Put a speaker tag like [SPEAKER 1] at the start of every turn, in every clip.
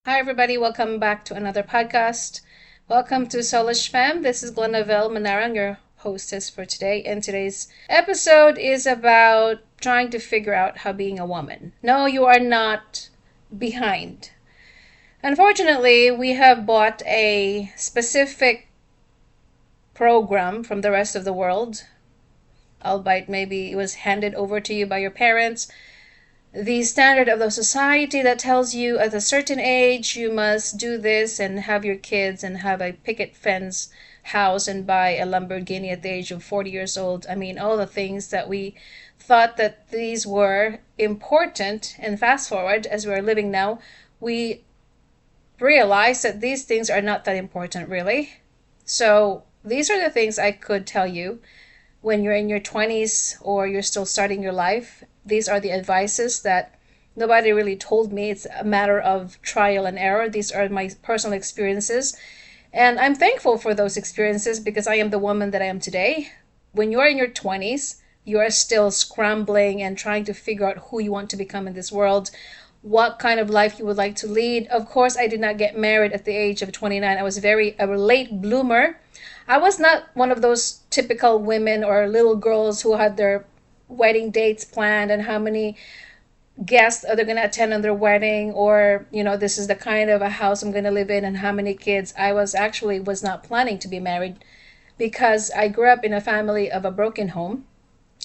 [SPEAKER 1] Hi, everybody. Welcome back to another podcast. Welcome to soulishfemme. This is Glenavelle Manarang, your hostess for today. And today's episode is about trying to figure out how being a woman. No, you are not behind. Unfortunately, we have bought a specific program from the rest of the world, albeit maybe it was handed over to you by your parents, the standard of the society that tells you at a certain age you must do this and have your kids and have a picket fence house and buy a Lamborghini at the age of 40 years old. I mean, all the things that we thought that these were important, and fast forward as we're living now, we realize that these things are not that important really. So these are the things I could tell you when you're in your 20s or you're still starting your life. These are the advices that nobody really told me. It's a matter of trial and error. These are my personal experiences. And I'm thankful for those experiences because I am the woman that I am today. When you're in your 20s, you are still scrambling and trying to figure out who you want to become in this world, what kind of life you would like to lead. Of course, I did not get married at the age of 29. I was a late bloomer. I was not one of those typical women or little girls who had their wedding dates planned and how many guests are they going to attend on their wedding, or this is the kind of a house I'm going to live in and how many kids. I was not planning to be married because I grew up in a family of a broken home.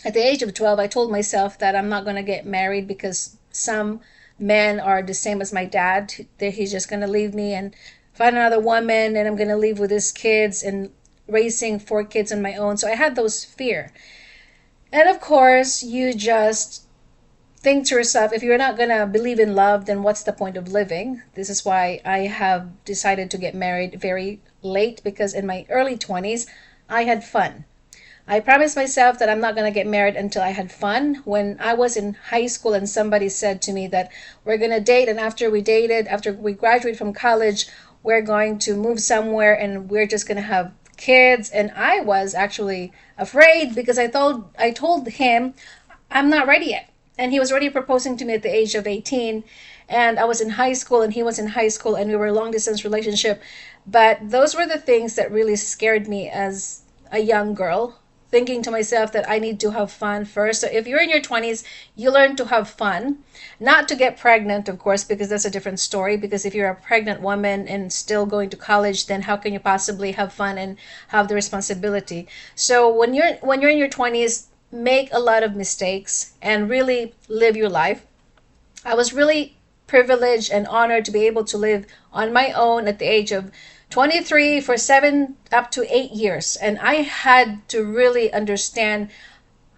[SPEAKER 1] At the age of 12, I told myself that I'm not going to get married because some men are the same as my dad, that he's just going to leave me and find another woman and I'm going to live with his kids and raising 4 kids on my own. So I had those fear. And of course, you just think to yourself, if you're not going to believe in love, then what's the point of living? This is why I have decided to get married very late, because in my early 20s, I had fun. I promised myself that I'm not going to get married until I had fun. When I was in high school and somebody said to me that we're going to date, and after we graduate from college, we're going to move somewhere and we're just going to have kids. And I was actually afraid because I told him I'm not ready yet. And he was already proposing to me at the age of 18, and I was in high school and he was in high school and we were a long distance relationship. But those were the things that really scared me as a young girl, thinking to myself that I need to have fun first. So if you're in your 20s, you learn to have fun, not to get pregnant, of course, because that's a different story. Because if you're a pregnant woman and still going to college, then how can you possibly have fun and have the responsibility? So when you're in your 20s, make a lot of mistakes and really live your life. I was really privileged and honored to be able to live on my own at the age of 23 for 7 up to 8 years. And I had to really understand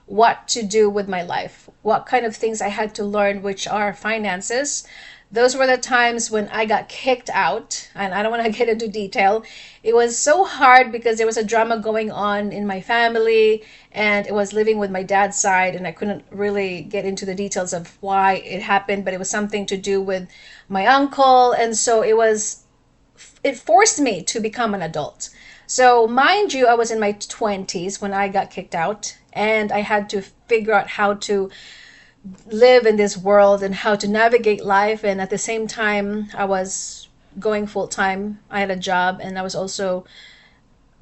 [SPEAKER 1] what to do with my life, what kind of things I had to learn, which are finances. Those were the times when I got kicked out, and I don't want to get into detail. It was so hard because there was a drama going on in my family, and it was living with my dad's side, and I couldn't really get into the details of why it happened, but it was something to do with my uncle, and so it forced me to become an adult. So, mind you, I was in my 20s when I got kicked out, and I had to figure out how to live in this world and how to navigate life. And at the same time, I was going full time. I had a job, and I was also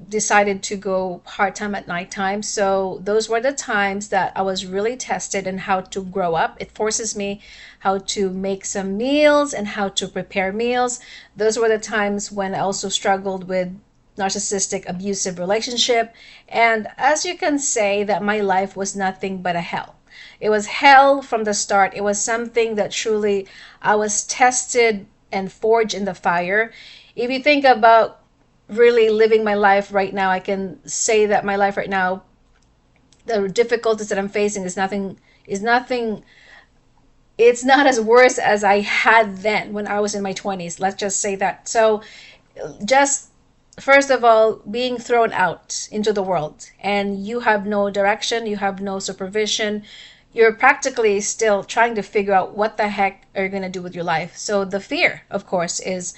[SPEAKER 1] decided to go part time at nighttime. So those were the times that I was really tested in how to grow up. It forces me how to make some meals and how to prepare meals. Those were the times when I also struggled with narcissistic abusive relationship. And as you can say, that my life was nothing but a hell. It was hell from the start. It was something that truly I was tested and forged in the fire. If you think about really living my life right now, I can say that my life right now, the difficulties that I'm facing is nothing. It's not as worse as I had then when I was in my 20s. Let's just say that. So just first of all, being thrown out into the world and you have no direction, you have no supervision, you're practically still trying to figure out what the heck are you going to do with your life. So the fear, of course, is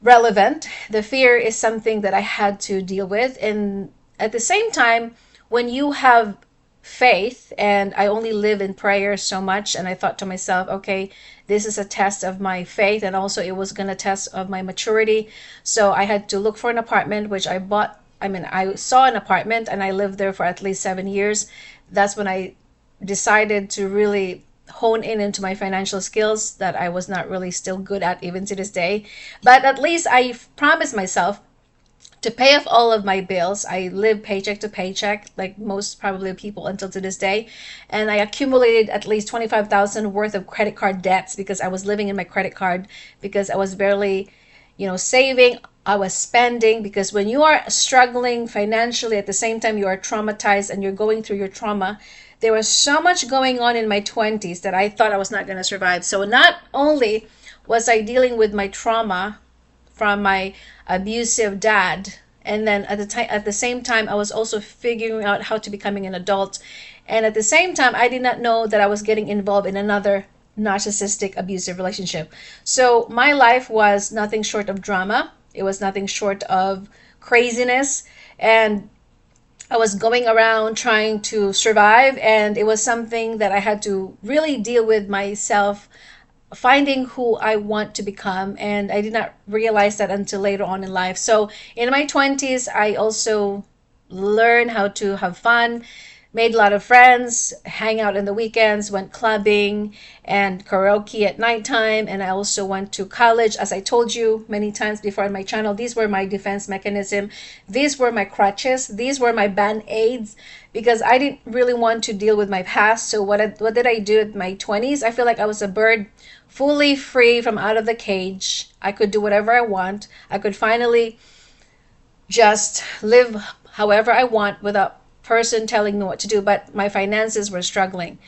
[SPEAKER 1] relevant. The fear is something that I had to deal with. And at the same time, when you have faith, and I only live in prayer so much. And I thought to myself, okay, this is a test of my faith, and also it was going to test of my maturity. So I had to look for an apartment, which I bought. I mean, I saw an apartment and I lived there for at least 7 years. That's when I decided to really hone in into my financial skills that I was not really still good at even to this day. But at least I promised myself to pay off all of my bills. I live paycheck to paycheck, like most probably people until to this day. And I accumulated at least 25,000 worth of credit card debts because I was living in my credit card, because I was barely, saving. I was spending, because when you are struggling financially at the same time you are traumatized and you're going through your trauma, there was so much going on in my 20s that I thought I was not going to survive. So not only was I dealing with my trauma from my abusive dad, and then at the same time I was also figuring out how to becoming an adult, and at the same time I did not know that I was getting involved in another narcissistic abusive relationship. So my life was nothing short of drama. It was nothing short of craziness, and I was going around trying to survive, and it was something that I had to really deal with myself, finding who I want to become. And I did not realize that until later on in life. So in my 20s, I also learned how to have fun, made a lot of friends, hang out in the weekends, went clubbing and karaoke at nighttime. And I also went to college. As I told you many times before on my channel, these were my defense mechanism. These were my crutches. These were my band-aids, because I didn't really want to deal with my past. So what did I do in my 20s? I feel like I was a bird, fully free from out of the cage. I could do whatever I want. I could finally just live however I want without person telling me what to do. But my finances were struggling.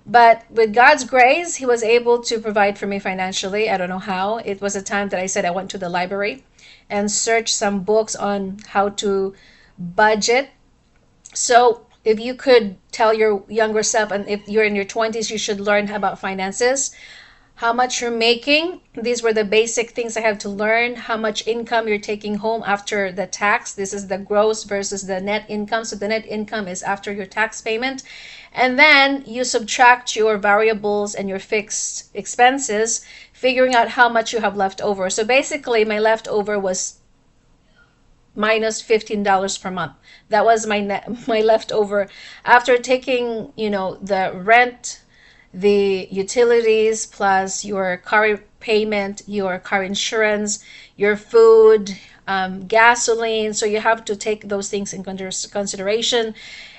[SPEAKER 1] But with God's grace, he was able to provide for me financially. I don't know how. It was a time that I said I went to the library and searched some books on how to budget. So if you could tell your younger self, and if you're in your 20s, you should learn about finances, how much you're making. These were the basic things I have to learn. How much income you're taking home after the tax. This is the gross versus the net income. So the net income is after your tax payment. And then you subtract your variables and your fixed expenses, figuring out how much you have left over. So basically my leftover was minus $15 per month. That was my leftover after taking, the rent, the utilities, plus your car payment, your car insurance, your food, gasoline. So you have to take those things in consideration.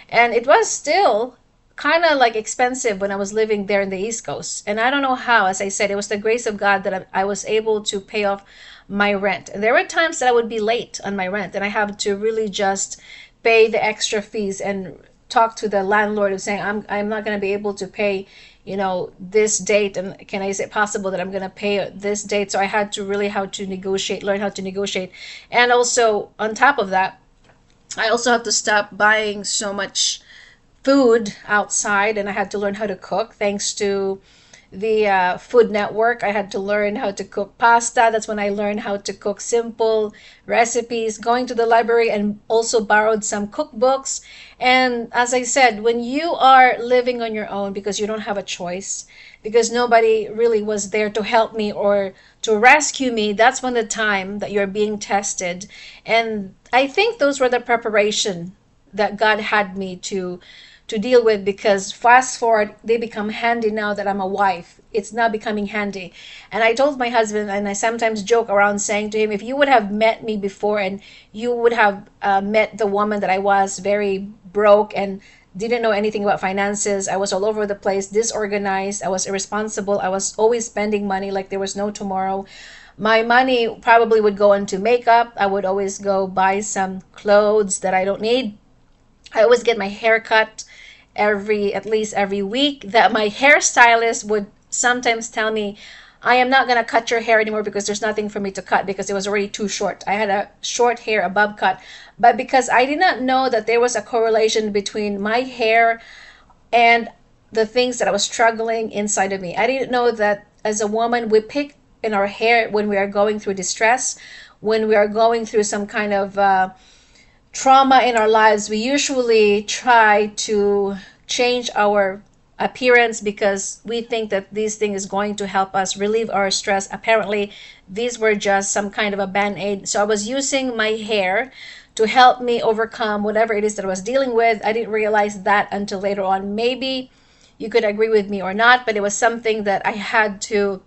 [SPEAKER 1] And it was still kind of like expensive when I was living there in the East Coast. And I don't know how. As I said, it was the grace of God that I was able to pay off my rent. And there were times that I would be late on my rent, and I have to really just pay the extra fees and talk to the landlord of saying, I'm not going to be able to pay, this date, and is it possible that I'm going to pay this date? So I had to really learn how to negotiate. And also on top of that, I also have to stop buying so much food outside, and I had to learn how to cook. Thanks to the Food Network, I had to learn how to cook pasta. That's when I learned how to cook simple recipes, going to the library, and also borrowed some cookbooks. And as I said, when you are living on your own because you don't have a choice, because nobody really was there to help me or to rescue me, that's when the time that you're being tested. And I think those were the preparation that God had me to deal with, because fast forward, they become handy now that I'm a wife. It's now becoming handy. And I told my husband, and I sometimes joke around saying to him, if you would have met me before and you would have met the woman that I was, very broke and didn't know anything about finances. I was all over the place, disorganized. I was irresponsible. I was always spending money like there was no tomorrow. My money probably would go into makeup. I would always go buy some clothes that I don't need. I always get my hair cut at least every week. That my hairstylist would sometimes tell me, I am not going to cut your hair anymore because there's nothing for me to cut because it was already too short. I had a short hair above cut. But because I did not know that there was a correlation between my hair and the things that I was struggling inside of me. I didn't know that as a woman, we pick in our hair when we are going through distress, when we are going through some kind of trauma in our lives. We usually try to change our appearance because we think that this thing is going to help us relieve our stress. Apparently, these were just some kind of a band-aid. So I was using my hair to help me overcome whatever it is that I was dealing with. I didn't realize that until later on. Maybe you could agree with me or not, but it was something that I had to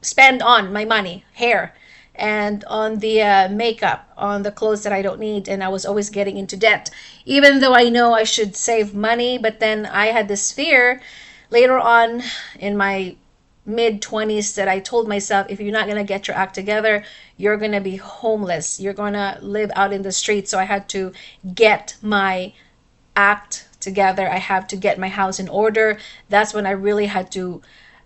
[SPEAKER 1] spend on my money, hair, and on the makeup, on the clothes that I don't need. And I was always getting into debt, even though I know I should save money. But then I had this fear later on in my mid 20s that I told myself, if you're not going to get your act together, you're going to be homeless. You're going to live out in the streets. So I had to get my act together. I have to get my house in order. That's when I really had to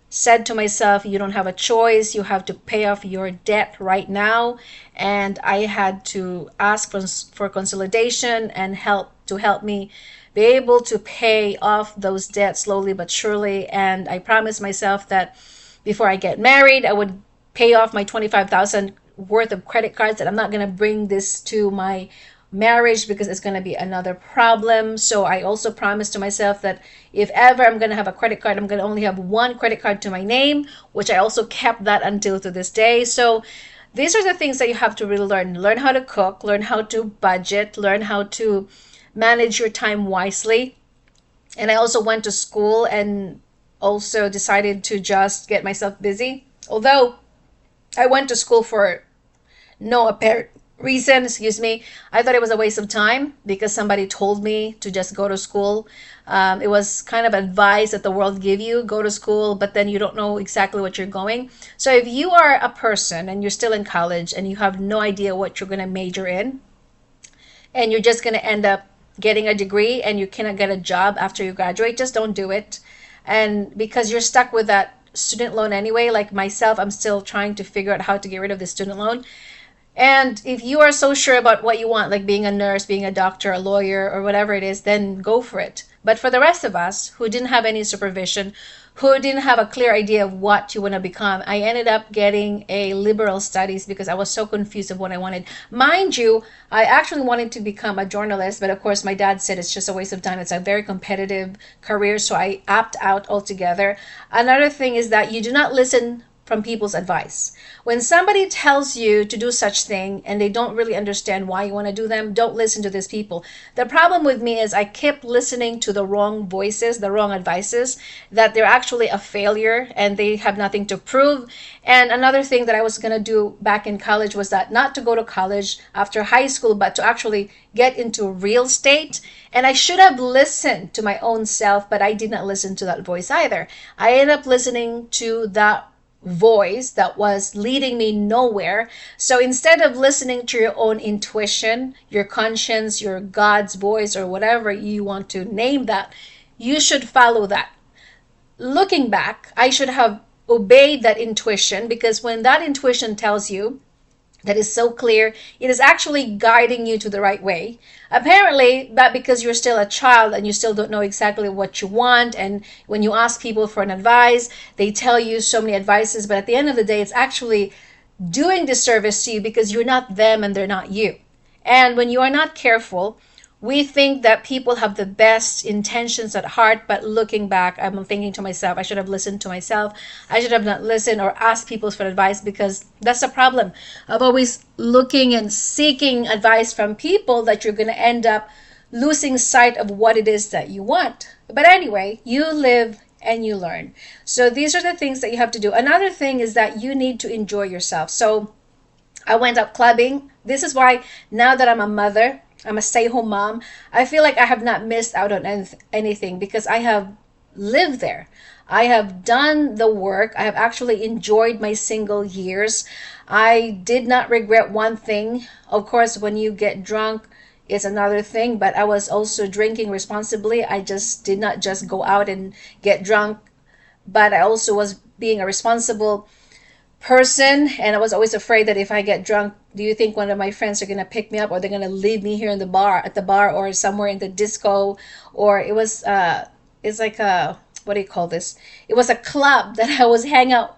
[SPEAKER 1] said to myself, you don't have a choice. You have to pay off your debt right now. And I had to ask for consolidation and help to help me be able to pay off those debts slowly but surely. And I promised myself that before I get married, I would pay off my 25,000 worth of credit cards, that I'm not going to bring this to my marriage because it's going to be another problem. So I also promised to myself that if ever I'm going to have a credit card, I'm going to only have one credit card to my name, which I also kept that until to this day. So these are the things that you have to really learn how to cook, learn how to budget, learn how to manage your time wisely. And I also went to school and also decided to just get myself busy, although I went to school for no apparent reason. I thought it was a waste of time because somebody told me to just go to school. It was kind of advice that the world give you, go to school, but then you don't know exactly what you're going. So if you are a person and you're still in college and you have no idea what you're going to major in, and you're just going to end up getting a degree and you cannot get a job after you graduate, just don't do it. And because you're stuck with that student loan anyway, like myself, I'm still trying to figure out how to get rid of the student loan. And if you are so sure about what you want, like being a nurse, being a doctor, a lawyer, or whatever it is, then go for it. But for the rest of us who didn't have any supervision, who didn't have a clear idea of what you want to become, I ended up getting a liberal studies because I was so confused of what I wanted. Mind you, I actually wanted to become a journalist, but of course my dad said it's just a waste of time. It's a very competitive career, so I opted out altogether. Another thing is that you do not listen from people's advice. When somebody tells you to do such thing and they don't really understand why you want to do them, don't listen to these people. The problem with me is I kept listening to the wrong voices, the wrong advices, that they're actually a failure and they have nothing to prove. And another thing that I was going to do back in college was that not to go to college after high school, but to actually get into real estate. And I should have listened to my own self, but I did not listen to that voice either. I ended up listening to that voice that was leading me nowhere. So instead of listening to your own intuition, your conscience, your God's voice, or whatever you want to name that, you should follow that. Looking back, I should have obeyed that intuition, because when that intuition tells you, that is so clear, it is actually guiding you to the right way. Apparently, but because you're still a child and you still don't know exactly what you want, and when you ask people for an advice, they tell you so many advices, but at the end of the day, it's actually doing disservice to you because you're not them and they're not you. And when you are not careful, we think that people have the best intentions at heart, but looking back, I'm thinking to myself, I should have listened to myself. I should have not listened or asked people for advice, because that's the problem of always looking and seeking advice from people, that you're going to end up losing sight of what it is that you want. But anyway, you live and you learn. So these are the things that you have to do. Another thing is that you need to enjoy yourself. So I went up clubbing. This is why now that I'm a mother, I'm a stay-home mom, I feel like I have not missed out on anything, because I have lived there. I have done the work. I have actually enjoyed my single years. I did not regret one thing. Of course, when you get drunk, it's another thing, but I was also drinking responsibly. I just did not just go out and get drunk, but I also was being a responsible person, and I was always afraid that if I get drunk, do you think one of my friends are going to pick me up, or they're going to leave me here in the bar, at the bar, or somewhere in the disco? Or it was it's like a, what do you call this, it was a club that I was hanging out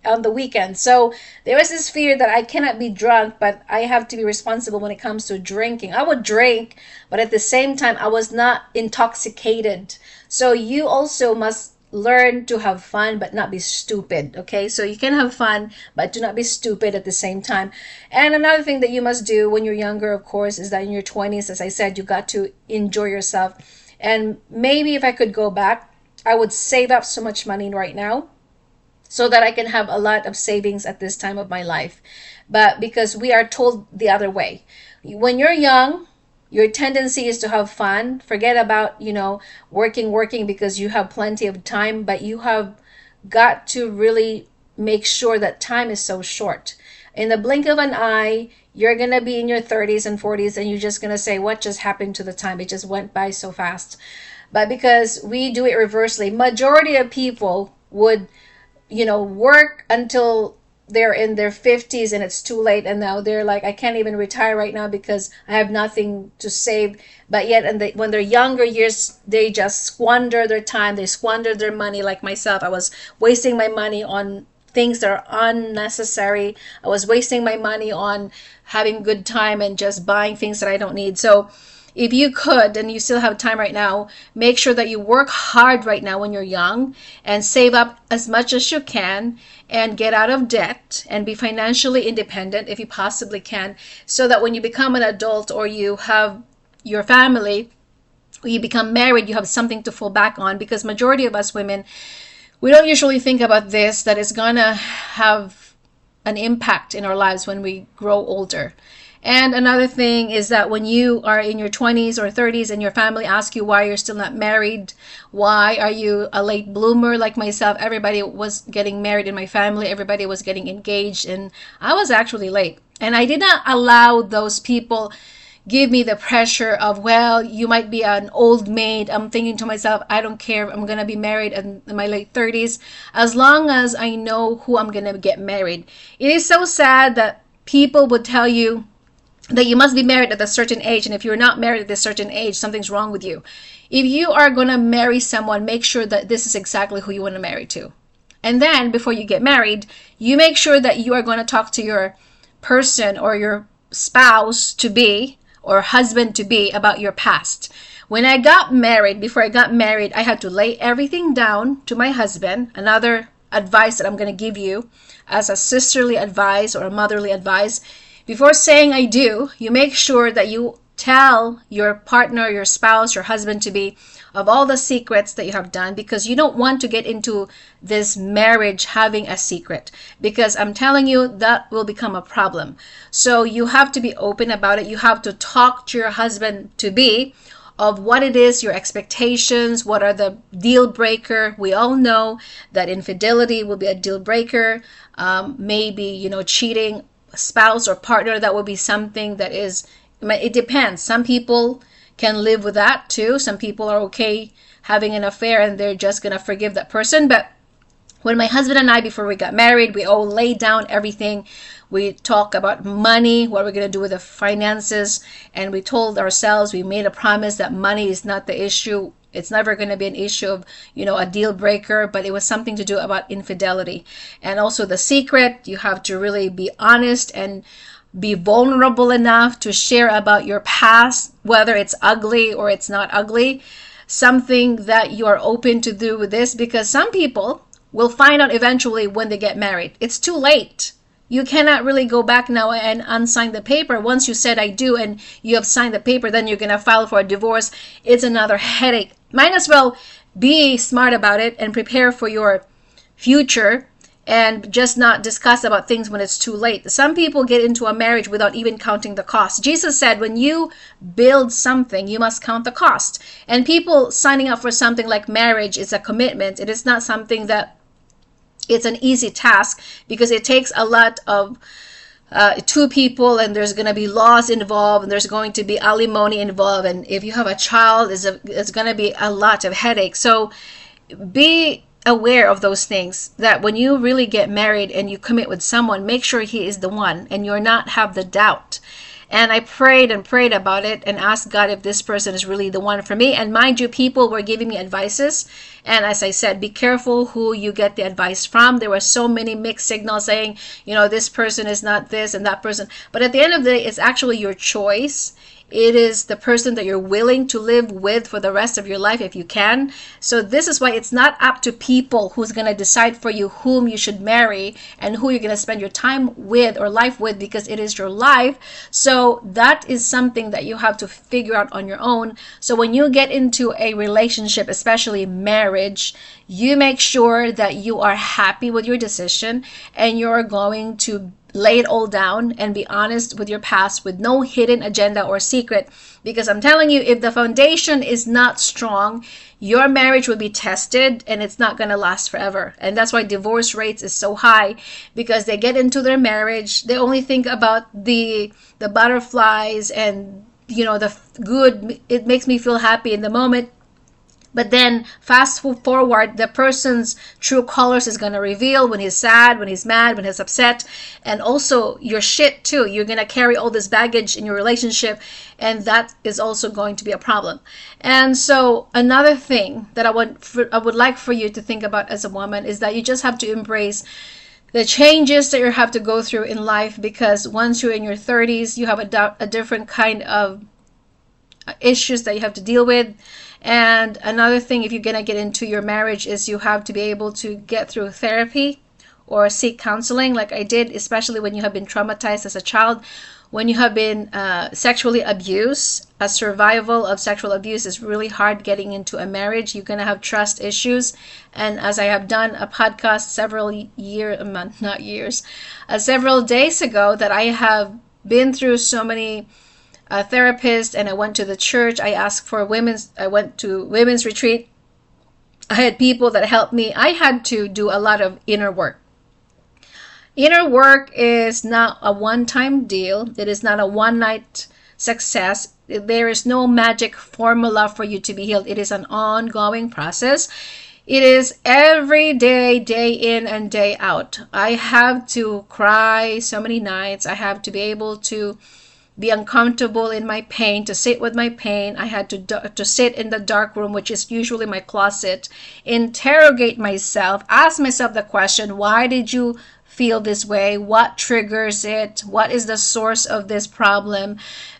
[SPEAKER 1] on the weekend. So there was this fear that I cannot be drunk, but I have to be responsible when it comes to drinking. I would drink, but at the same time, I was not intoxicated. So you also must learn to have fun but not be stupid. Okay, so you can have fun but do not be stupid at the same time. And another thing that you must do when you're younger, of course, is that in your 20s, as I said, you got to enjoy yourself. And maybe if I could go back, I would save up so much money right now so that I can have a lot of savings at this time of my life. But because we are told the other way, when you're young, your tendency is to have fun. Forget about, working because you have plenty of time, but you have got to really make sure that time is so short. In the blink of an eye, you're going to be in your 30s and 40s and you're just going to say, what just happened to the time? It just went by so fast. But because we do it reversely, majority of people would, work until they're in their 50s and it's too late, and now they're like, I can't even retire right now because I have nothing to save. But yet when they're younger years, they just squander their time, they squander their money. Like myself, I was wasting my money on things that are unnecessary. I was wasting my money on having good time and just buying things that I don't need. So if you could, and you still have time right now, make sure that you work hard right now when you're young and save up as much as you can and get out of debt and be financially independent if you possibly can, so that when you become an adult or you have your family, or you become married, you have something to fall back on. Because majority of us women, we don't usually think about this, that it's gonna have an impact in our lives when we grow older. And another thing is that when you are in your 20s or 30s and your family asks you why you're still not married, why are you a late bloomer like myself? Everybody was getting married in my family, everybody was getting engaged, and I was actually late. And I did not allow those people give me the pressure of, well, you might be an old maid. I'm thinking to myself, I don't care, I'm gonna be married in my late 30s as long as I know who I'm gonna get married. It is so sad that people would tell you that you must be married at a certain age, and if you're not married at a certain age, something's wrong with you. If you are going to marry someone, make sure that this is exactly who you want to marry to. And then before you get married, you make sure that you are going to talk to your person or your spouse to be or husband to be about your past. When I got married, before I got married, I had to lay everything down to my husband. Another advice that I'm going to give you as a sisterly advice or a motherly advice: before saying I do, you make sure that you tell your partner, your spouse, your husband to be of all the secrets that you have done, because you don't want to get into this marriage having a secret, because I'm telling you that will become a problem. So you have to be open about it. You have to talk to your husband to be of what it is, your expectations, what are the deal breaker. We all know that infidelity will be a deal breaker. Maybe, cheating spouse or partner, that would be something that is, it depends. Some people can live with that too. Some people are okay having an affair and they're just gonna forgive that person. But when my husband and I, before we got married, we all laid down everything. We talk about money, what we're gonna do with the finances, and we told ourselves, we made a promise that money is not the issue. It's never going to be an issue of, a deal breaker, but it was something to do about infidelity. And also the secret, you have to really be honest and be vulnerable enough to share about your past, whether it's ugly or it's not ugly, something that you are open to do with this, because some people will find out eventually when they get married. It's too late. You cannot really go back now and unsign the paper. Once you said I do and you have signed the paper, then you're going to file for a divorce. It's another headache. Might as well be smart about it and prepare for your future and just not discuss about things when it's too late. Some people get into a marriage without even counting the cost. Jesus said when you build something, you must count the cost. And people signing up for something like marriage is a commitment. It is not something that it's an easy task, because it takes a lot of two people, and there's going to be laws involved, and there's going to be alimony involved, and if you have a child, it's going to be a lot of headache. So be aware of those things, that when you really get married and you commit with someone, make sure he is the one and you're not have the doubt. And I prayed and prayed about it and asked God if this person is really the one for me. And mind you, people were giving me advices. And as I said, be careful who you get the advice from. There were so many mixed signals saying, this person is not this and that person. But at the end of the day, it's actually your choice. It is the person that you're willing to live with for the rest of your life if you can. So this is why it's not up to people who's going to decide for you whom you should marry and who you're going to spend your time with or life with, because it is your life. So that is something that you have to figure out on your own. So when you get into a relationship, especially marriage, you make sure that you are happy with your decision and you're going to lay it all down and be honest with your past with no hidden agenda or secret. Because I'm telling you, if the foundation is not strong, your marriage will be tested and it's not going to last forever. And that's why divorce rates is so high, because they get into their marriage, they only think about the butterflies and the good. It makes me feel happy in the moment. But then fast forward, the person's true colors is going to reveal when he's sad, when he's mad, when he's upset. And also your shit too. You're going to carry all this baggage in your relationship. And that is also going to be a problem. And so another thing that I would like for you to think about as a woman is that you just have to embrace the changes that you have to go through in life. Because once you're in your 30s, you have a different kind of issues that you have to deal with. And another thing, if you're going to get into your marriage, is you have to be able to get through therapy or seek counseling like I did, especially when you have been traumatized as a child, when you have been sexually abused. A survival of sexual abuse is really hard getting into a marriage. You're going to have trust issues. And as I have done a podcast several days ago, that I have been through so many therapist, and I went to the church. I went to women's retreat. I had people that helped me. I had to do a lot of inner work. Inner work is not a one-time deal. It is not a one-night success. There is no magic formula for you to be healed. It is an ongoing process. It is every day, day in and day out. I have to cry so many nights. I have to be able to be uncomfortable in my pain, to sit with my pain. I had to sit in the dark room, which is usually my closet, interrogate myself, ask myself the question, why did you feel this way? What triggers it? What is the source of this problem?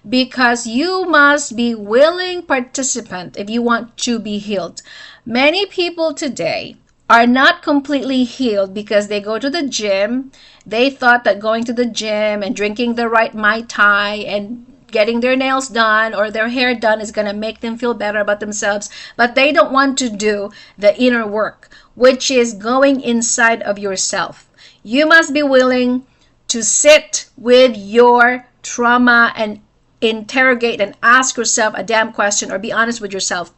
[SPEAKER 1] Because you must be willing participant if you want to be healed. Many people today are not completely healed because they go to the gym. They thought that going to the gym and drinking the right Mai Tai and getting their nails done or their hair done is going to make them feel better about themselves. But they don't want to do the inner work, which is going inside of yourself. You must be willing to sit with your trauma and interrogate and ask yourself a damn question, or be honest with yourself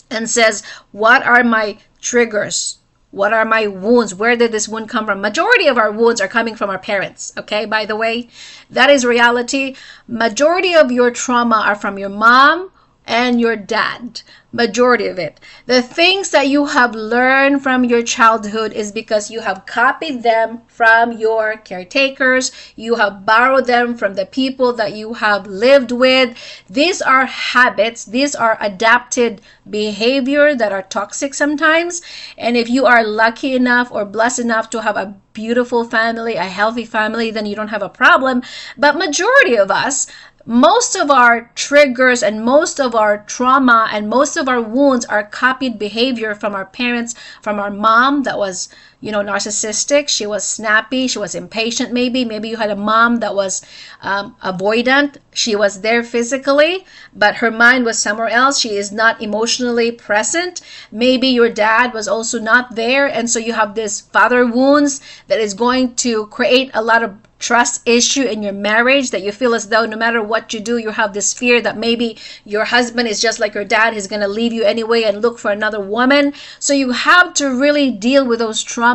[SPEAKER 1] and says, what are my triggers? What are my wounds? Where did this wound come from? Majority of our wounds are coming from our parents. Okay, by the way, that is reality. Majority of your trauma are from your mom and your dad. Majority of it. The things that you have learned from your childhood is because you have copied them from your caretakers. You have borrowed them from the people that you have lived with. These are habits. These are adapted behavior that are toxic sometimes. And if you are lucky enough or blessed enough to have a beautiful family, a healthy family, then you don't have a problem. But majority of us, most of our triggers and most of our trauma and most of our wounds are copied behavior from our parents, from our mom that was, narcissistic. She was snappy. She was impatient maybe. Maybe you had a mom that was avoidant. She was there physically, but her mind was somewhere else. She is not emotionally present. Maybe your dad was also not there. And so you have this father wounds that is going to create a lot of trust issue in your marriage, that you feel as though no matter what you do, you have this fear that maybe your husband is just like your dad. He's going to leave you anyway and look for another woman. So you have to really deal with those trauma,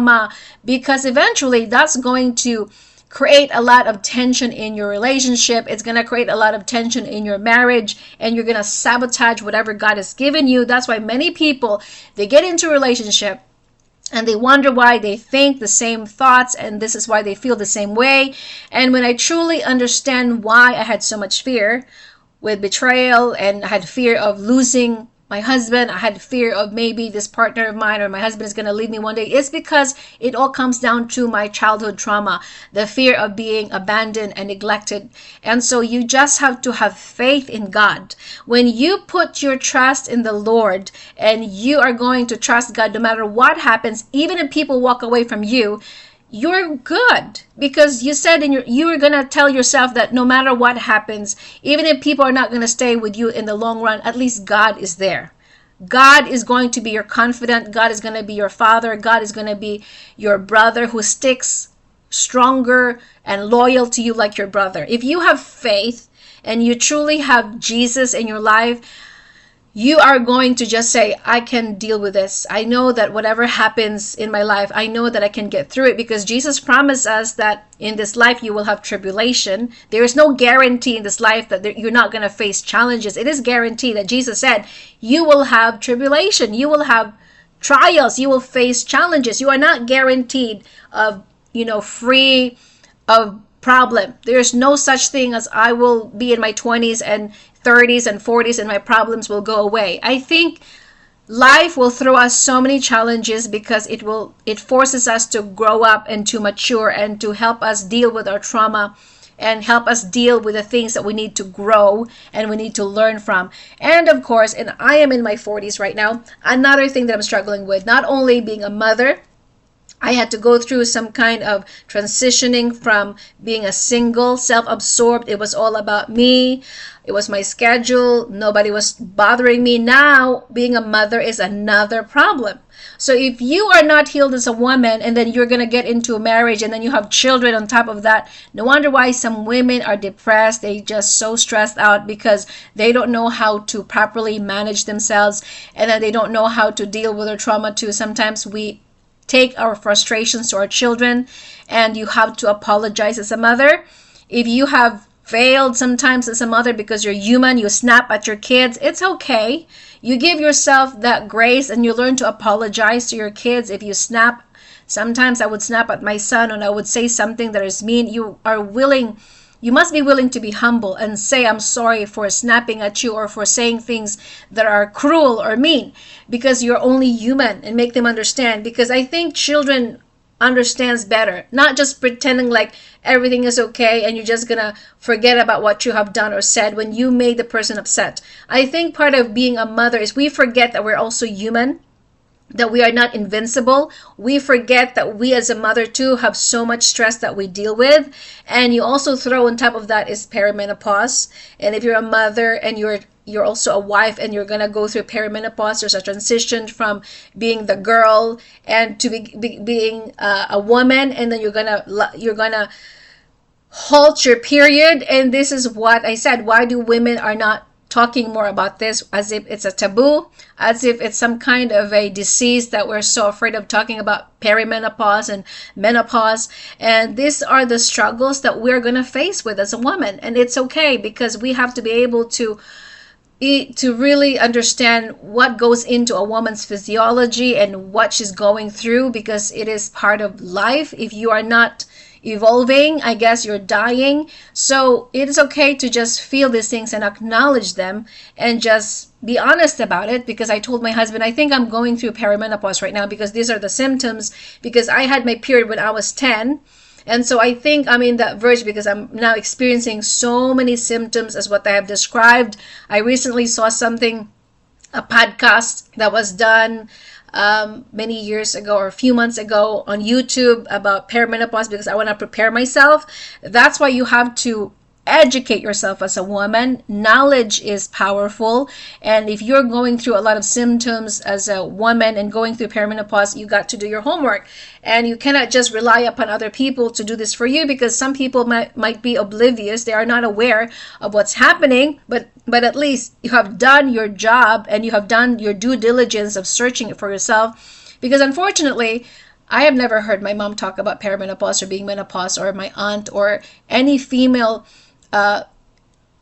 [SPEAKER 1] because eventually that's going to create a lot of tension in your relationship. It's going to create a lot of tension in your marriage, and you're going to sabotage whatever God has given you. That's why many people, they get into a relationship and they wonder why they think the same thoughts, and this is why they feel the same way. And when I truly understand why I had so much fear with betrayal, and I had fear of losing my husband, I had fear of maybe this partner of mine or my husband is going to leave me one day, it's because it all comes down to my childhood trauma, the fear of being abandoned and neglected. And so you just have to have faith in God. When you put your trust in the Lord, and you are going to trust God no matter what happens, even if people walk away from you, you're good, because you said you were going to tell yourself that no matter what happens, even if people are not going to stay with you in the long run, at least God is there. God is going to be your confidant. God is going to be your father. God is going to be your brother who sticks stronger and loyal to you like your brother. If you have faith and you truly have Jesus in your life, you are going to just say, I can deal with this. I know that whatever happens in my life, I know that I can get through it, because Jesus promised us that in this life you will have tribulation. There is no guarantee in this life that you're not going to face challenges. It is guaranteed that Jesus said you will have tribulation, you will have trials, you will face challenges. You are not guaranteed of, free of problem. There's no such thing as I will be in my 20s and 30s and 40s and my problems will go away. I think life will throw us so many challenges because it forces us to grow up and to mature and to help us deal with our trauma and help us deal with the things that we need to grow and we need to learn from. And of course, and I am in my 40s right now, another thing that I'm struggling with, not only being a mother, I had to go through some kind of transitioning from being a single, self-absorbed. It was all about me. It was my schedule. Nobody was bothering me. Now, being a mother is another problem. So if you are not healed as a woman, and then you're going to get into a marriage, and then you have children on top of that, no wonder why some women are depressed. They just so stressed out because they don't know how to properly manage themselves, and then they don't know how to deal with their trauma too. Sometimes we take our frustrations to our children, and you have to apologize as a mother. If you have failed sometimes as a mother because you're human, you snap at your kids, it's okay. You give yourself that grace and you learn to apologize to your kids if you snap. Sometimes I would snap at my son and I would say something that is mean. You must be willing to be humble and say, I'm sorry for snapping at you or for saying things that are cruel or mean, because you're only human, and make them understand. Because I think children understands better, not just pretending like everything is okay and you're just gonna forget about what you have done or said when you made the person upset. I think part of being a mother is we forget that we're also human, that we are not invincible. We forget that we as a mother too have so much stress that we deal with. And you also throw on top of that is perimenopause. And if you're a mother and you're also a wife and you're gonna go through perimenopause, there's a transition from being the girl and to being a woman, and then you're gonna halt your period. And this is what I said, why do women are not talking more about this, as if it's a taboo, as if it's some kind of a disease that we're so afraid of talking about, perimenopause and menopause. And these are the struggles that we're going to face with as a woman. And it's okay, because we have to be able to really understand what goes into a woman's physiology and what she's going through, because it is part of life. If you are not evolving, I guess you're dying. So it is okay to just feel these things and acknowledge them and just be honest about it. Because I told my husband, I think I'm going through perimenopause right now because these are the symptoms, because I had my period when I was 10. And so I think I'm in that verge because I'm now experiencing so many symptoms as what I have described. I recently saw a podcast that was done many years ago or a few months ago on YouTube about perimenopause, because I want to prepare myself. That's why you have to educate yourself as a woman. Knowledge is powerful. And if you're going through a lot of symptoms as a woman and going through perimenopause, you got to do your homework. And you cannot just rely upon other people to do this for you, because some people might be oblivious. They are not aware of what's happening, but at least you have done your job and you have done your due diligence of searching it for yourself. Because unfortunately, I have never heard my mom talk about perimenopause or being menopause, or my aunt or any female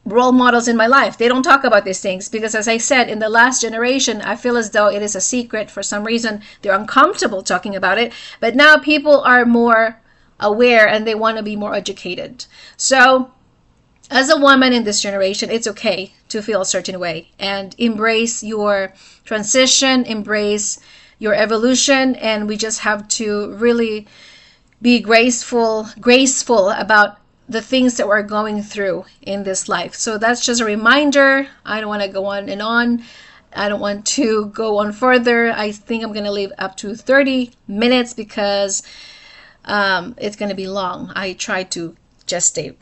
[SPEAKER 1] role models in my life. They don't talk about these things because, as I said, in the last generation, I feel as though it is a secret. For some reason, they're uncomfortable talking about it. But now people are more aware and they want to be more educated. So as a woman in this generation, it's okay to feel a certain way and embrace your transition, embrace your evolution, and we just have to really be graceful about the things that we're going through in this life. So that's just a reminder. I don't want to go on and on. I don't want to go on further. I think I'm going to leave up to 30 minutes because it's going to be long. I try to just stay